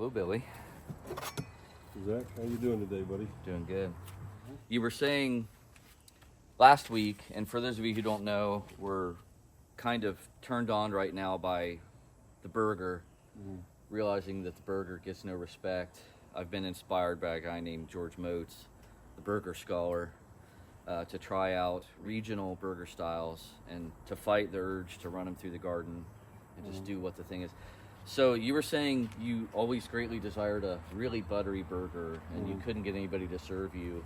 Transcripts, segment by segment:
Hello, Billy. Zach, how you doing today, buddy? Doing good. You were saying last week, and for those of you who don't know, we're kind of turned on right now by the burger, realizing that the burger gets no respect. I've been inspired by a guy named George Moats, the burger scholar, to try out regional burger styles and to fight the urge to run them through the garden and just do what the thing is. So you were saying you always greatly desired a really buttery burger, and you couldn't get anybody to serve you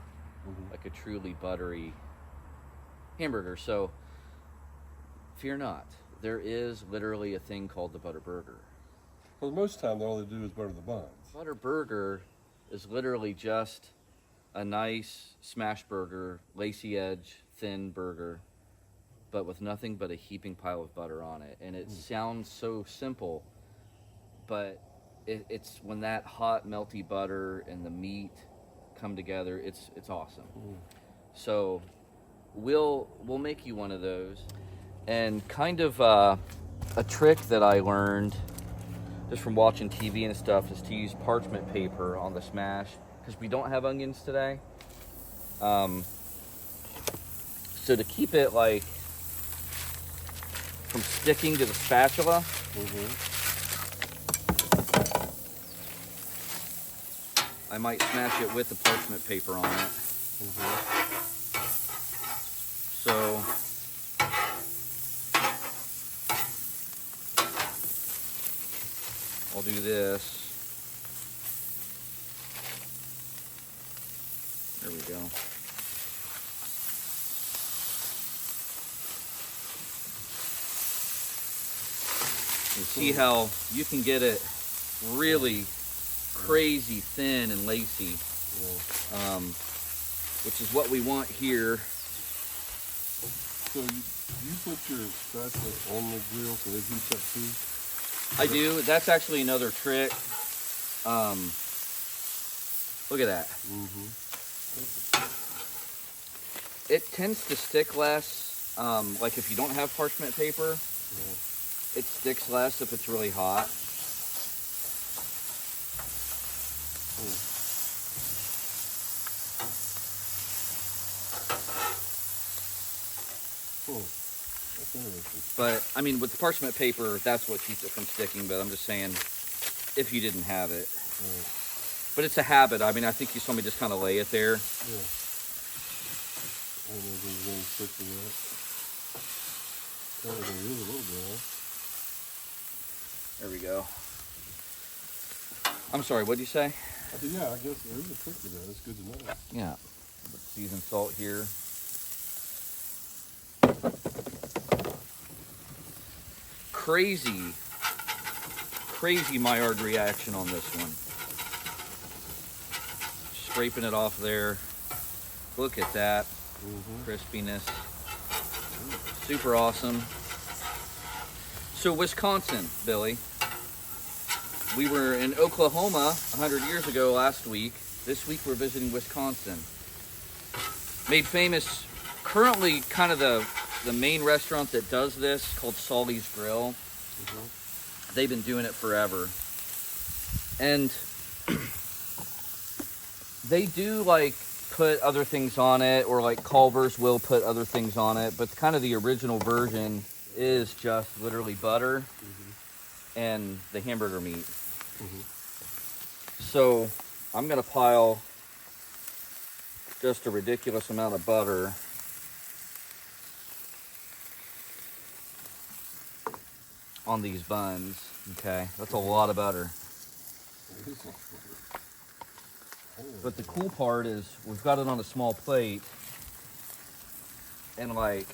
like a truly buttery hamburger. So fear not, there is literally a thing called the butter burger. Well, most of the time, all they do is butter the buns. Butter burger is literally just a nice smash burger, lacy edge, thin burger, but with nothing but a heaping pile of butter on it. And it sounds so simple, but it's when that hot, melty butter and the meat come together, it's awesome. So we'll make you one of those. And kind of a trick that I learned just from watching TV and stuff is to use parchment paper on the smash, because we don't have onions today. So to keep it like from sticking to the spatula, I might smash it with the parchment paper on it. So I'll do this. There we go. You see how you can get it really crazy thin and lacy, which is what we want here. So you put your spatula on the grill so it heats up too? I do. That's actually another trick. Look at that. It tends to stick less, like if you don't have parchment paper, it sticks less if it's really hot. That's interesting. But, I mean, with the parchment paper, that's what keeps it from sticking, but I'm just saying, if you didn't have it. But it's a habit. I mean, I think you saw me just kind of lay it there. Yeah. I don't know if there's any trick to that. There is a little bit, There we go. I'm sorry, what did you say? I said, yeah, I guess there is a trick to that. It's good to know. Yeah. Seasoned salt here. Crazy Maillard reaction on this one. Scraping it off there. Look at that crispiness. Super awesome. So Wisconsin, Billy. We were in Oklahoma 100 years ago last week. This week we're visiting Wisconsin. Made famous, currently kind of the main restaurant that does this, called Solly's Grill. They've been doing it forever. And they do like put other things on it, or like Culver's will put other things on it, but kind of the original version is just literally butter and the hamburger meat. So I'm gonna pile just a ridiculous amount of butter on these buns. Okay, that's a lot of butter. But the cool part is we've got it on a small plate, and like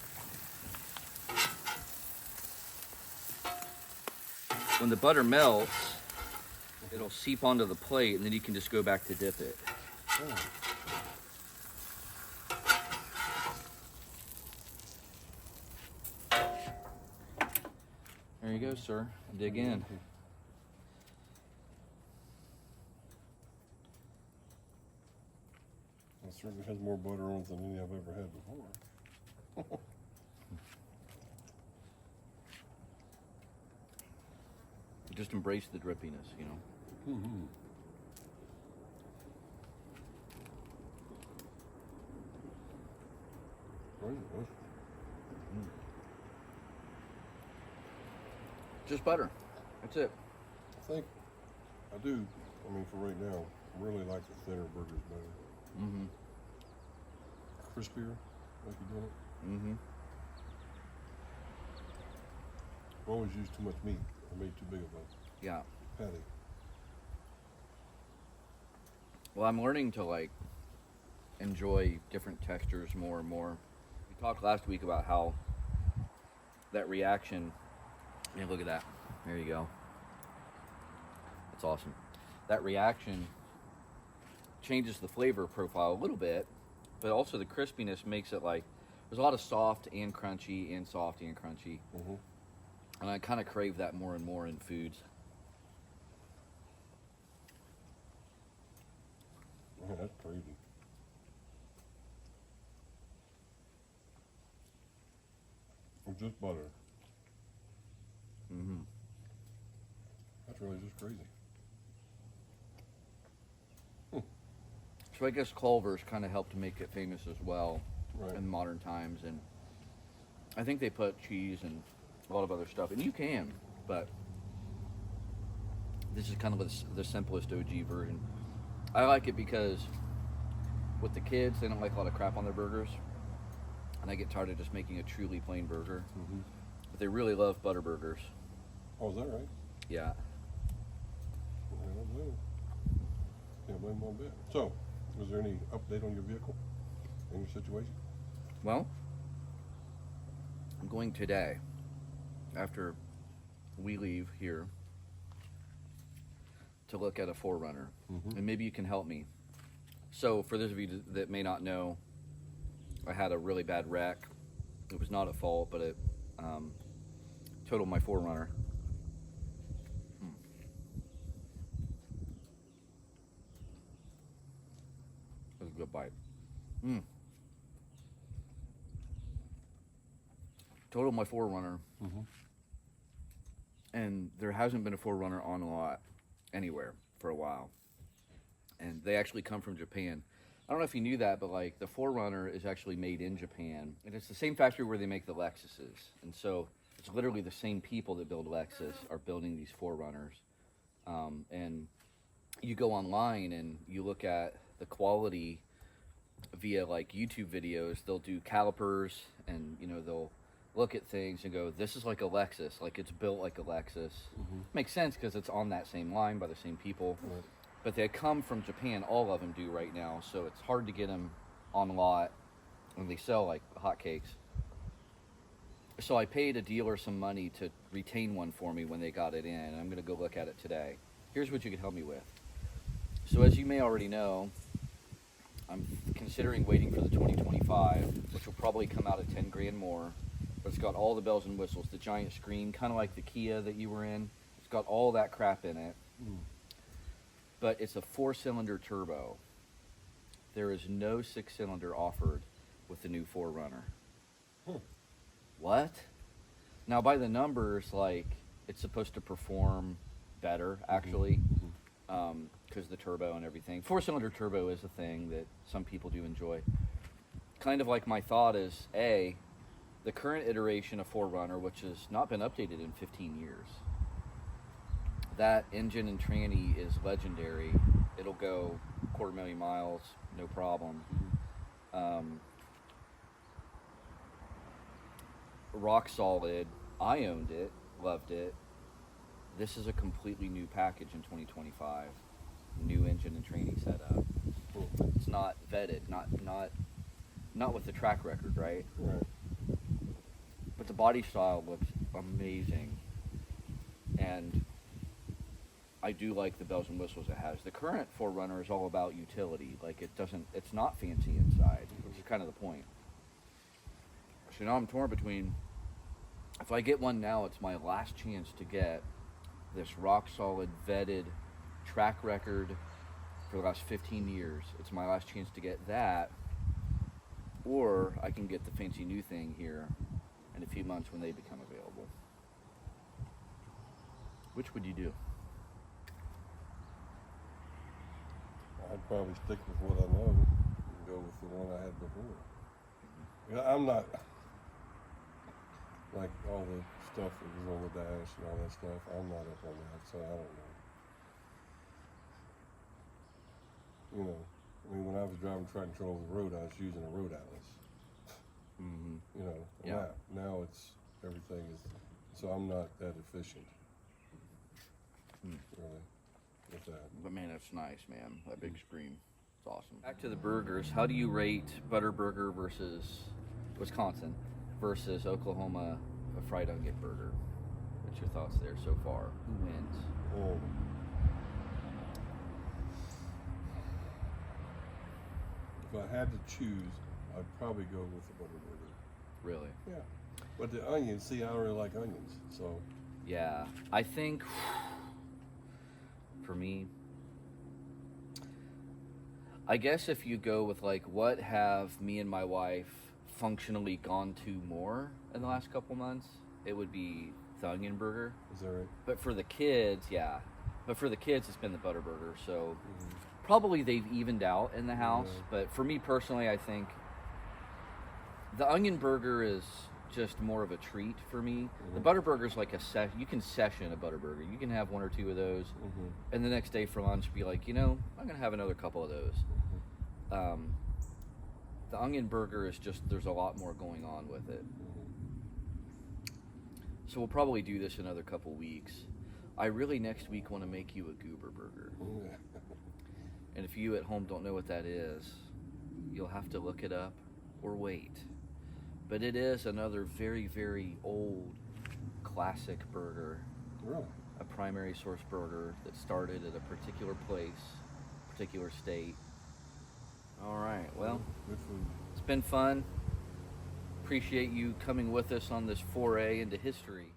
when the butter melts, it'll seep onto the plate, and then you can just go back to dip it. There you go, sir. Dig in. It certainly has more butter on it than any I've ever had before. Just embrace the drippiness, you know. Mm-hmm. Just butter. That's it. I think I do. I mean, for right now, I really like the thinner burgers better. Mm-hmm. Crispier, like you did it. Mm-hmm. I always use too much meat. I made too big of a Yeah. patty. Well, I'm learning to like enjoy different textures more and more. We talked last week about how that reaction. Yeah, look at that. There you go. That's awesome. That reaction changes the flavor profile a little bit, but also the crispiness makes it like there's a lot of soft and crunchy and soft and crunchy. Mm-hmm. And I kind of crave that more and more in foods. Man, that's crazy. It's just butter. Mm-hmm. That's really just crazy. So I guess Culver's kind of helped to make it famous as well Right. in modern times, and I think they put cheese and a lot of other stuff, and you can, but this is kind of the simplest OG version. I like it because with the kids, they don't like a lot of crap on their burgers, and I get tired of just making a truly plain burger. Mm-hmm. But they really love butter burgers. Oh, is that right? Yeah. I don't blame them. Can't blame them one bit. So, was there any update on your vehicle? In your situation? Well, I'm going today, after we leave here, to look at a 4Runner, Mm-hmm. and maybe you can help me. So, for those of you that may not know, I had a really bad wreck. It was not at fault, but it totaled my 4Runner. That was a good bite. Totaled my 4Runner, Mm-hmm. and there hasn't been a 4Runner on a lot anywhere for a while. And they actually come from Japan. I don't know if you knew that, but like the 4Runner is actually made in Japan, and it's the same factory where they make the Lexuses. And so it's literally the same people that build Lexus are building these 4Runners. And you go online and you look at the quality via like YouTube videos. They'll do calipers, and they'll look at things and go, "This is like a Lexus, like it's built like a Lexus." Mm-hmm. Makes sense because it's on that same line by the same people. Right. But they come from Japan, all of them do right now, so it's hard to get them on lot when they sell like hotcakes. So I paid a dealer some money to retain one for me when they got it in, and I'm going to go look at it today. Here's what you can help me with. So as you may already know, I'm considering waiting for the 2025, which will probably come out at 10 grand more, but it's got all the bells and whistles, the giant screen, kind of like the Kia that you were in. It's got all that crap in it. Mm. But it's a 4-cylinder turbo. There is no 6-cylinder offered with the new 4Runner. What? Now, by the numbers, like, it's supposed to perform better, actually, because the turbo and everything. 4-cylinder turbo is a thing that some people do enjoy. Kind of like my thought is, A, the current iteration of 4Runner, which has not been updated in 15 years, that engine and tranny is legendary. It'll go 250,000 miles, no problem. Rock solid. I owned it, loved it. This is a completely new package in 2025. New engine and tranny setup. It's not vetted, not with the track record, right? Right. But the body style looks amazing, and I do like the bells and whistles it has. The current 4Runner is all about utility. Like it's not fancy inside, which is kind of the point. So now I'm torn between, if I get one now, it's my last chance to get this rock solid, vetted track record for the last 15 years. It's my last chance to get that, or I can get the fancy new thing here in a few months when they become available. Which would you do? I'd probably stick with what I know and go with the one I had before. Yeah, I'm not like all the stuff that was on the dash and all that stuff. I'm not up on that, so I don't know. You know, I mean, when I was driving track control over the road, I was using a road atlas. Mm-hmm. You know, Yeah. now it's everything is. So I'm not that efficient, really, with that. But man, that's nice, man. That big screen. It's awesome. Back to the burgers. How do you rate Butterburger versus Wisconsin versus Oklahoma a fried onion burger? What's your thoughts there so far? Who wins? Oh. If I had to choose, I'd probably go with the Butterburger. Really? Yeah. But the onions, see, I don't really like onions, so. Yeah. I think for me, I guess if you go with like what have me and my wife functionally gone to more in the last couple months, it would be the onion burger. Is that right? But for the kids, yeah. But for the kids, it's been the Butterburger. So Mm-hmm. probably they've evened out in the house. Yeah. But for me personally, I think the onion burger is just more of a treat for me. The Butterburger is like you can session a Butterburger. You can have one or two of those, Mm-hmm. and the next day for lunch be like, I'm gonna have another couple of those. The onion burger is just, there's a lot more going on with it. So we'll probably do this another couple weeks. I really next week want to make you a goober burger. Yeah. And if you at home don't know what that is, you'll have to look it up or wait. But it is another very, very old classic burger, Really? a primary source burger that started at a particular place, particular state. All right, well, Good food. it's been fun. Appreciate you coming with us on this foray into history.